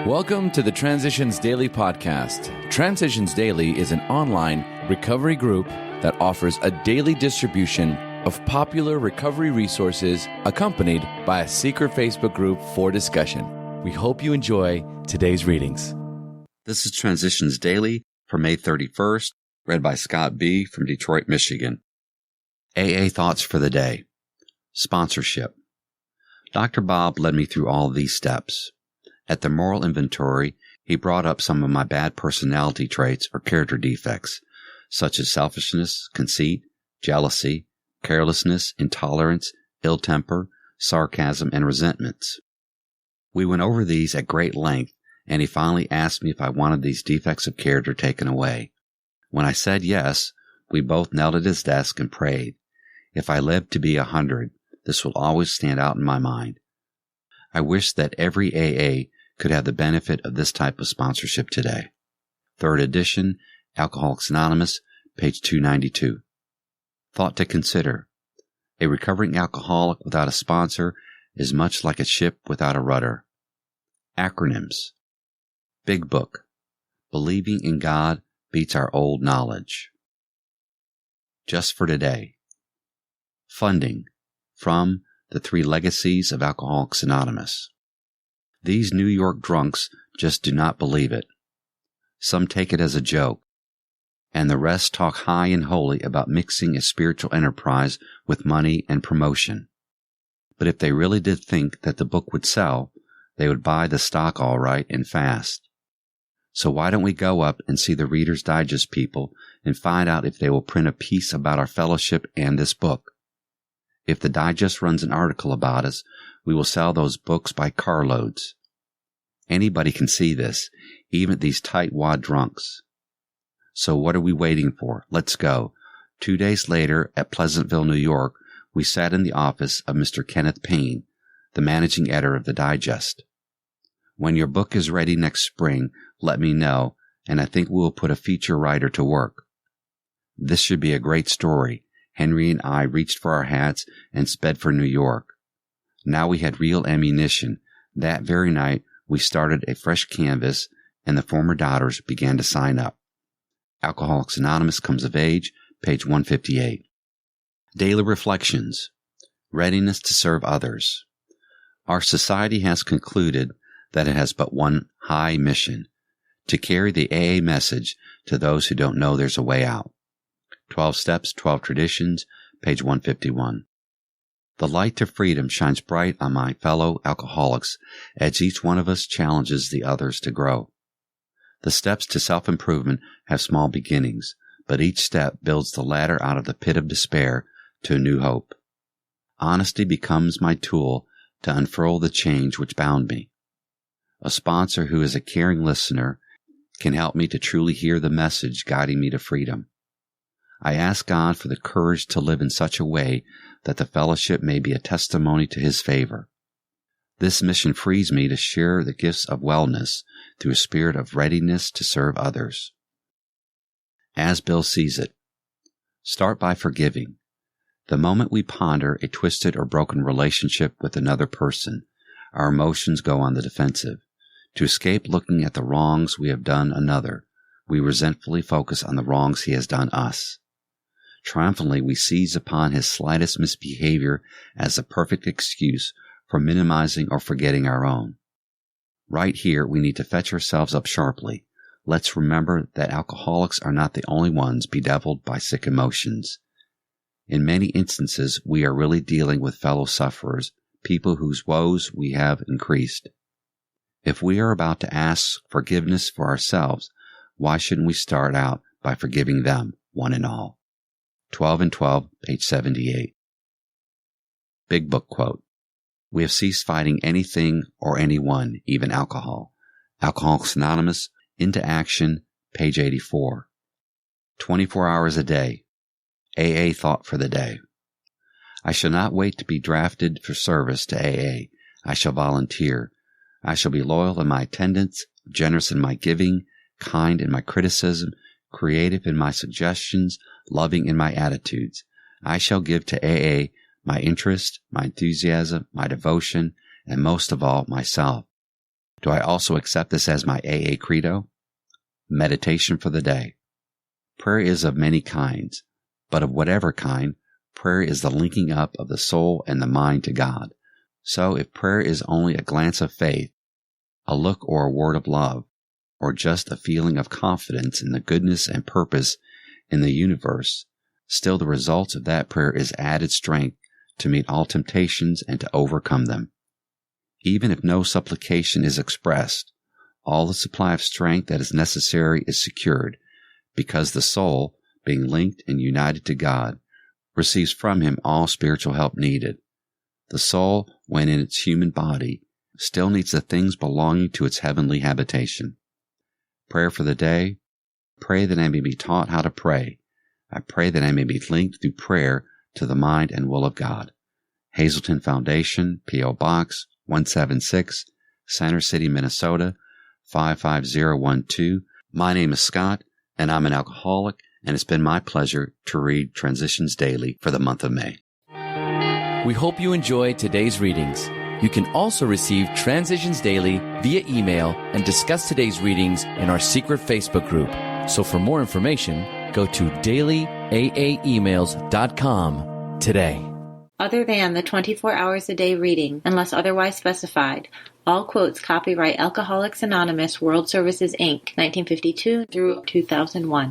Welcome to the Transitions Daily podcast. Transitions Daily is an online recovery group that offers a daily distribution of popular recovery resources accompanied by a secret Facebook group for discussion. We hope you enjoy today's readings. This is Transitions Daily for May 31st, read by Scott B. from Detroit, Michigan. AA Thoughts for the Day. Sponsorship. Dr. Bob led me through all these steps. At the moral inventory, he brought up some of my bad personality traits or character defects, such as selfishness, conceit, jealousy, carelessness, intolerance, ill temper, sarcasm, and resentments. We went over these at great length, and he finally asked me if I wanted these defects of character taken away. When I said yes, we both knelt at his desk and prayed. If I live to be 100, this will always stand out in my mind. I wish that every AA could have the benefit of this type of sponsorship today. 3rd edition, Alcoholics Anonymous, page 292. Thought to consider. A recovering alcoholic without a sponsor is much like a ship without a rudder. Acronyms. Big Book. Believing in God beats our old knowledge. Just for today. Funding. From The 3 Legacies of Alcoholics Anonymous. These New York drunks just do not believe it. Some take it as a joke, and the rest talk high and holy about mixing a spiritual enterprise with money and promotion. But if they really did think that the book would sell, they would buy the stock all right and fast. So why don't we go up and see the Reader's Digest people and find out if they will print a piece about our fellowship and this book? If the Digest runs an article about us, we will sell those books by carloads. Anybody can see this, even these tight-wad drunks. So what are we waiting for? Let's go. 2 days later, at Pleasantville, New York, we sat in the office of Mr. Kenneth Payne, the managing editor of the Digest. When your book is ready next spring, let me know, and I think we will put a feature writer to work. This should be a great story. Henry and I reached for our hats and sped for New York. Now we had real ammunition. That very night, we started a fresh canvas, and the former doubters began to sign up. Alcoholics Anonymous Comes of Age, page 158. Daily Reflections. Readiness to serve others. Our society has concluded that it has but one high mission, to carry the AA message to those who don't know there's a way out. 12 Steps, 12 Traditions, page 151. The light to freedom shines bright on my fellow alcoholics as each one of us challenges the others to grow. The steps to self-improvement have small beginnings, but each step builds the ladder out of the pit of despair to a new hope. Honesty becomes my tool to unfurl the change which bound me. A sponsor who is a caring listener can help me to truly hear the message guiding me to freedom. I ask God for the courage to live in such a way that the fellowship may be a testimony to His favor. This mission frees me to share the gifts of wellness through a spirit of readiness to serve others. As Bill sees it. Start by forgiving. The moment we ponder a twisted or broken relationship with another person, our emotions go on the defensive. To escape looking at the wrongs we have done another, we resentfully focus on the wrongs he has done us. Triumphantly, we seize upon his slightest misbehavior as a perfect excuse for minimizing or forgetting our own. Right here, we need to fetch ourselves up sharply. Let's remember that alcoholics are not the only ones bedeviled by sick emotions. In many instances, we are really dealing with fellow sufferers, people whose woes we have increased. If we are about to ask forgiveness for ourselves, why shouldn't we start out by forgiving them, one and all? 12 and 12, page 78. Big Book quote. We have ceased fighting anything or anyone, even alcohol. Alcoholics Anonymous, Into Action, page 84. 24 hours a day. AA Thought for the Day. I shall not wait to be drafted for service to AA. I shall volunteer. I shall be loyal in my attendance, generous in my giving, kind in my criticism, creative in my suggestions, loving in my attitudes. I shall give to AA my interest, my enthusiasm, my devotion, and most of all, myself. Do I also accept this as my AA credo? Meditation for the day. Prayer is of many kinds, but of whatever kind, prayer is the linking up of the soul and the mind to God. So if prayer is only a glance of faith, a look or a word of love, or just a feeling of confidence in the goodness and purpose in the universe, still the results of that prayer is added strength to meet all temptations and to overcome them. Even if no supplication is expressed, all the supply of strength that is necessary is secured, because the soul, being linked and united to God, receives from Him all spiritual help needed. The soul, when in its human body, still needs the things belonging to its heavenly habitation. Prayer for the day. Pray that I may be taught how to pray. I pray that I may be linked through prayer to the mind and will of God. Hazelton Foundation, P.O. Box 176, Center City, Minnesota 55012. My name is Scott, and I'm an alcoholic, and it's been my pleasure to read Transitions Daily for the month of May. We hope you enjoyed today's readings. You can also receive Transitions Daily via email and discuss today's readings in our secret Facebook group. So for more information, go to dailyaaemails.com today. Other than the 24 hours a day reading, unless otherwise specified, all quotes copyright Alcoholics Anonymous World Services, Inc., 1952 through 2001.